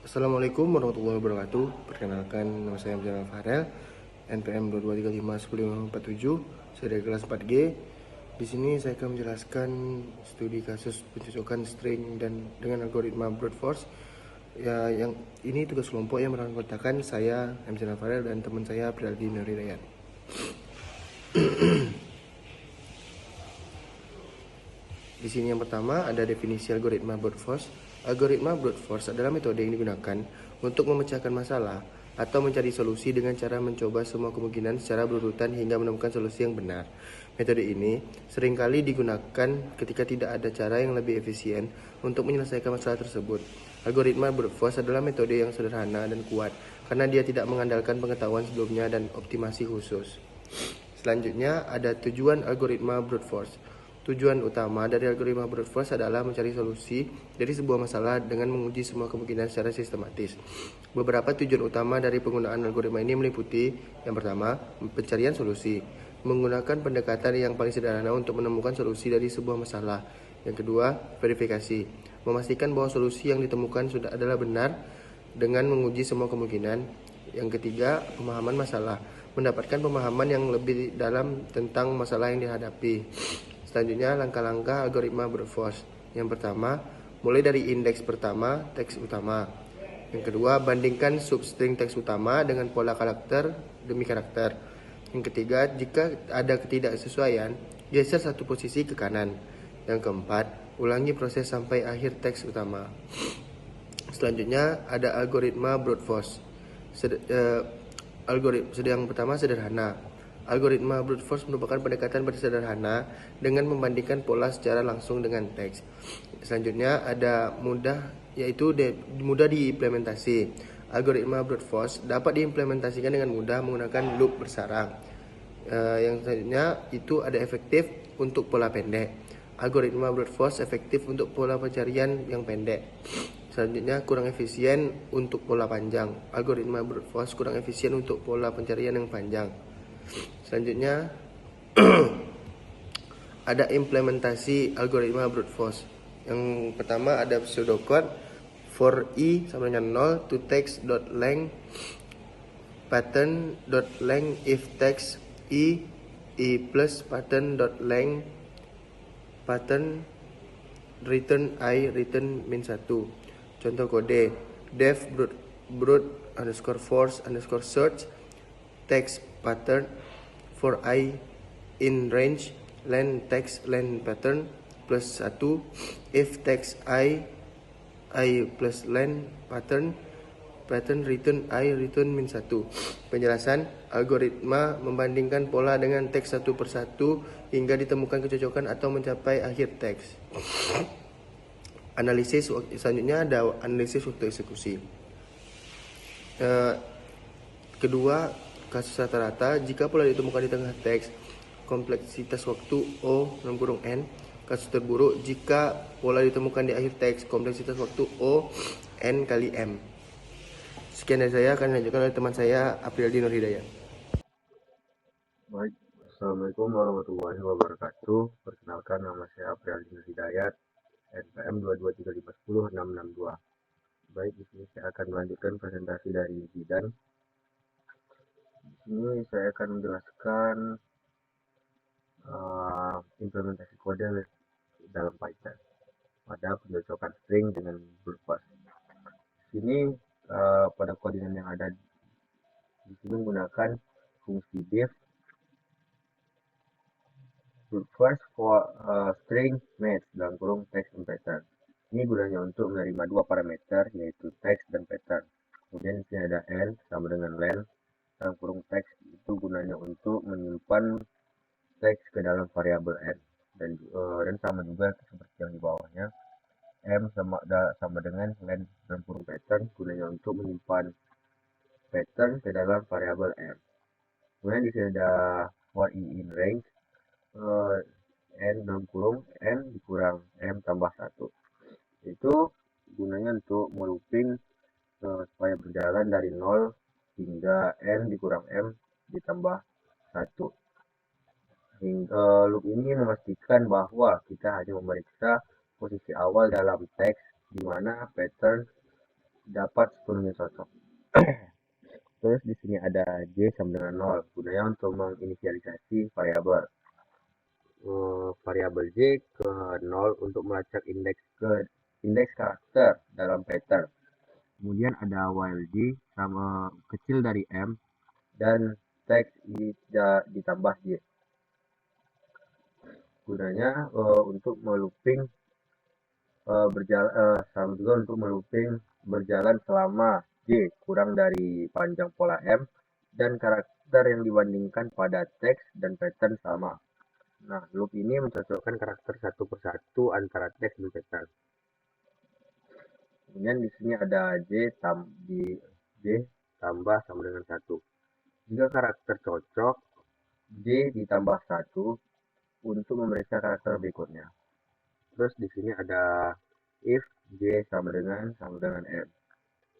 Assalamualaikum warahmatullahi wabarakatuh. Perkenalkan, nama saya Abdul Farel, NPM 22351047, saya dari kelas 4G. Di sini saya akan menjelaskan studi kasus pencocokan string dan dengan algoritma brute force. Ya, yang ini tugas kelompok yang beranggotakan saya, Abdul Farel, dan teman saya Prialdi Nuridayat. Di sini yang pertama ada definisi algoritma brute force. Algoritma brute force adalah metode yang digunakan untuk memecahkan masalah atau mencari solusi dengan cara mencoba semua kemungkinan secara berurutan hingga menemukan solusi yang benar. Metode ini seringkali digunakan ketika tidak ada cara yang lebih efisien untuk menyelesaikan masalah tersebut. Algoritma brute force adalah metode yang sederhana dan kuat karena dia tidak mengandalkan pengetahuan sebelumnya dan optimasi khusus. Selanjutnya ada tujuan algoritma brute force. Tujuan utama dari algoritma brute force adalah mencari solusi dari sebuah masalah dengan menguji semua kemungkinan secara sistematis. Beberapa tujuan utama dari penggunaan algoritma ini meliputi: yang pertama, pencarian solusi, menggunakan pendekatan yang paling sederhana untuk menemukan solusi dari sebuah masalah. Yang kedua, verifikasi, memastikan bahwa solusi yang ditemukan sudah adalah benar dengan menguji semua kemungkinan. Yang ketiga, pemahaman masalah, mendapatkan pemahaman yang lebih dalam tentang masalah yang dihadapi. Selanjutnya, langkah-langkah algoritma brute force. Yang pertama, mulai dari indeks pertama teks utama. Yang kedua, bandingkan substring teks utama dengan pola karakter demi karakter. Yang ketiga, jika ada ketidaksesuaian, geser satu posisi ke kanan. Yang keempat, ulangi proses sampai akhir teks utama. Selanjutnya ada algoritma brute force. Yang pertama, sederhana. Algoritma brute force merupakan pendekatan bersederhana dengan membandingkan pola secara langsung dengan teks. Selanjutnya ada mudah, yaitu mudah diimplementasi. Algoritma brute force dapat diimplementasikan dengan mudah menggunakan loop bersarang. Yang selanjutnya itu ada efektif untuk pola pendek. Algoritma brute force efektif untuk pola pencarian yang pendek. Selanjutnya, kurang efisien untuk pola panjang. Algoritma brute force kurang efisien untuk pola pencarian yang panjang. Selanjutnya ada implementasi algoritma brute force. Yang pertama ada pseudocode for i sama dengan 0 to text.length pattern.length if text i plus pattern.length pattern return I return min 1. Contoh kode def brute underscore force underscore search text pattern for I in range len text len pattern plus 1 if text I plus len pattern return I return min 1. Penjelasan: algoritma membandingkan pola dengan teks satu persatu hingga ditemukan kecocokan atau mencapai akhir teks. Analisis selanjutnya ada analisis waktu eksekusi. Kedua, kasus rata-rata jika pola ditemukan di tengah teks, kompleksitas waktu O (n). Kasus terburuk jika pola ditemukan di akhir teks, kompleksitas waktu O n kali m. Sekian dari saya, akan dilanjutkan oleh teman saya Apriyadi Nur Hidayat. Baik, Assalamualaikum warahmatullahi wabarakatuh. Perkenalkan, nama saya Prialdi Nur Hidayat, NPM 223510662. Baik, di sini saya akan melanjutkan presentasi dari bidang. Di sini saya akan menjelaskan implementasi kode dalam Python pada pencocokan string dengan brute force. Di sini pada koordinat yang ada di sini menggunakan fungsi div brute force for string match dalam kurung text dan pattern. Ini gunanya untuk menerima dua parameter yaitu text dan pattern. Kemudian di sini ada n sama dengan len dalam kurung text, itu gunanya untuk menyimpan teks ke dalam variabel n, dan sama juga seperti yang di bawahnya, m sama dengan len dalam kurung pattern, gunanya untuk menyimpan pattern ke dalam variabel m. Kemudian di sini ada for i in range, n dalam kurung n dikurang m tambah 1. Itu gunanya untuk melooping supaya berjalan dari 0 hingga n dikurang m ditambah 1. Loop ini memastikan bahwa kita hanya memeriksa posisi awal dalam teks di mana pattern dapat sepenuhnya cocok. Terus di sini ada J sama dengan 0, gunanya untuk menginisialisasi variabel. Variabel J ke 0 untuk melacak indeks karakter dalam pattern. Kemudian ada while J sama kecil dari M dan teks ditambah J. Gunanya untuk melooping sama juga untuk melooping berjalan selama J kurang dari panjang pola M dan karakter yang dibandingkan pada teks dan pattern sama. Nah, loop ini mencocokkan karakter satu persatu antara teks dan pattern. Kemudian di sini ada J tambah sama dengan 1. Jika karakter cocok, J ditambah 1 untuk memeriksa karakter berikutnya. Terus di sini ada if J sama dengan M.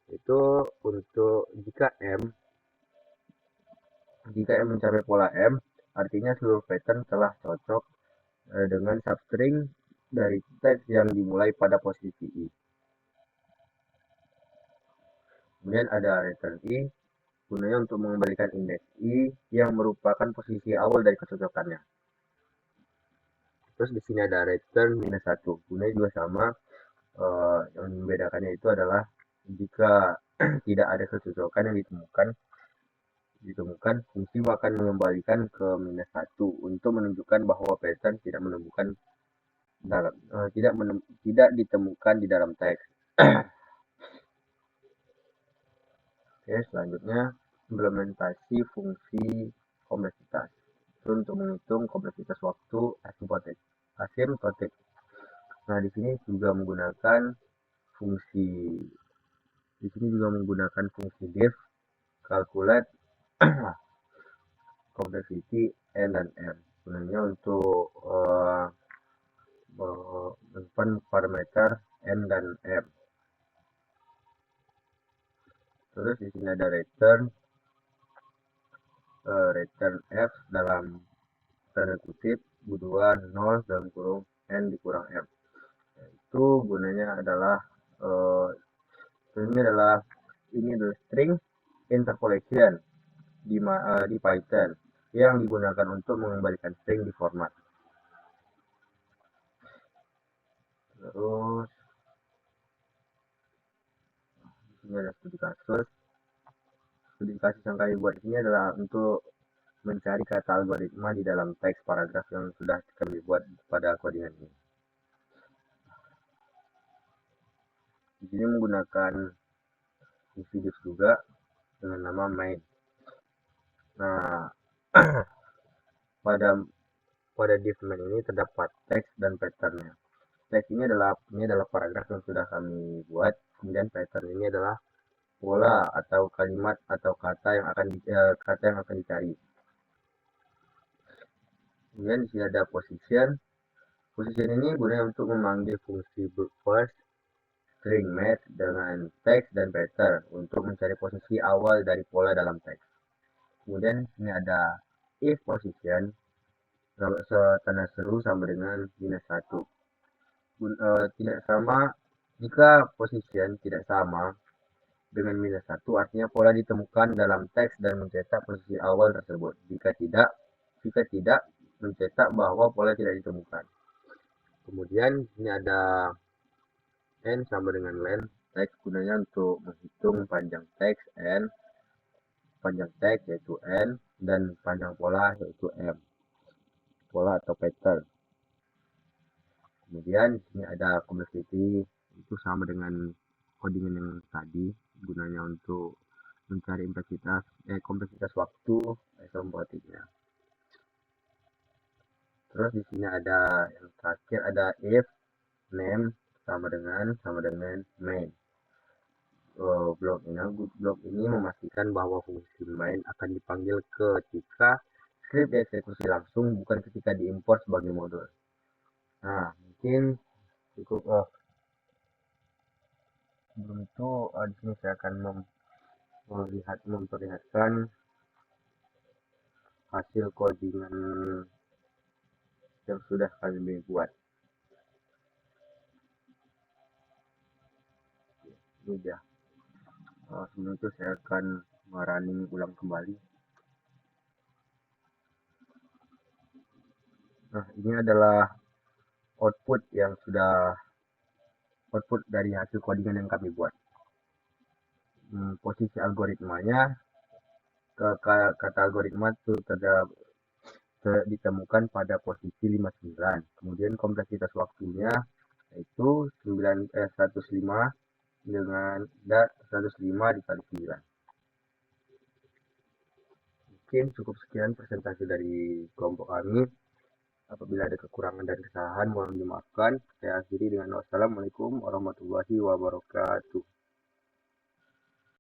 Itu untuk jika M mencapai pola M, artinya seluruh pattern telah cocok dengan substring dari teks yang dimulai pada posisi I. Kemudian ada return I, gunanya untuk mengembalikan indeks I yang merupakan posisi awal dari kecocokannya. Terus di sini ada return -1, gunanya juga sama, yang membedakannya itu adalah jika tidak ada kecocokan yang ditemukan, fungsi akan mengembalikan ke -1 untuk menunjukkan bahwa pattern tidak ditemukan di dalam teks. Oke, selanjutnya implementasi fungsi kompleksitas. Itu untuk menghitung kompleksitas waktu asymptotik. Nah, di sini juga menggunakan fungsi diff, calculate, complexity n dan m. Gunanya untuk menyimpan parameter n dan m. Terus di sini ada return f dalam tanda kutip 2 0 dalam kurung n dikurang m. Itu gunanya adalah ini adalah string interpolation di Python yang digunakan untuk mengembalikan string di format. Terus ini ada studi kasus. Studi kasus yang kami buat ini adalah untuk mencari kata algoritma di dalam teks paragraf yang sudah kami buat pada codingan ini. Di sini menggunakan fungsi diff juga dengan nama main. Nah, pada diff main ini terdapat teks dan patternnya. Teks ini adalah paragraf yang sudah kami buat, kemudian pattern ini adalah pola atau kalimat atau kata yang akan dicari. Kemudian di sini ada position. Position ini gunanya untuk memanggil fungsi brute force string match dengan teks dan pattern untuk mencari posisi awal dari pola dalam teks. Kemudian di sini ada if position tanda seru sama dengan -1. Tidak sama jika position tidak sama dengan -1, artinya pola ditemukan dalam teks dan mencetak posisi awal tersebut. Jika tidak mencetak bahwa pola tidak ditemukan. Kemudian ini ada n sama dengan len, teks gunanya untuk menghitung panjang teks yaitu n dan panjang pola yaitu m, pola atau pattern. Kemudian di sini ada complexity, itu sama dengan codingan yang tadi, gunanya untuk mencari kompleksitas waktu asymptotiknya. Terus di sini ada yang terakhir ada if name sama dengan main. Blok ini memastikan bahwa fungsi main akan dipanggil ketika script dieksekusi langsung, bukan ketika diimport sebagai modul. Nah, mungkin cukup sebelum itu di sini saya akan memperlihatkan hasil codingan yang sudah kami buat. Ini dia. Sebelum itu saya akan merunning ulang kembali. Nah, ini adalah output dari hasil codingan yang kami buat. Posisi algoritmanya, kata algoritma itu ditemukan pada posisi 59. Kemudian kompleksitas waktunya yaitu 105 dengan 105 dikali 9. Mungkin cukup sekian presentasi dari kelompok kami. Apabila ada kekurangan dan kesalahan mohon dimaafkan. Saya akhiri dengan wassalamualaikum warahmatullahi wabarakatuh.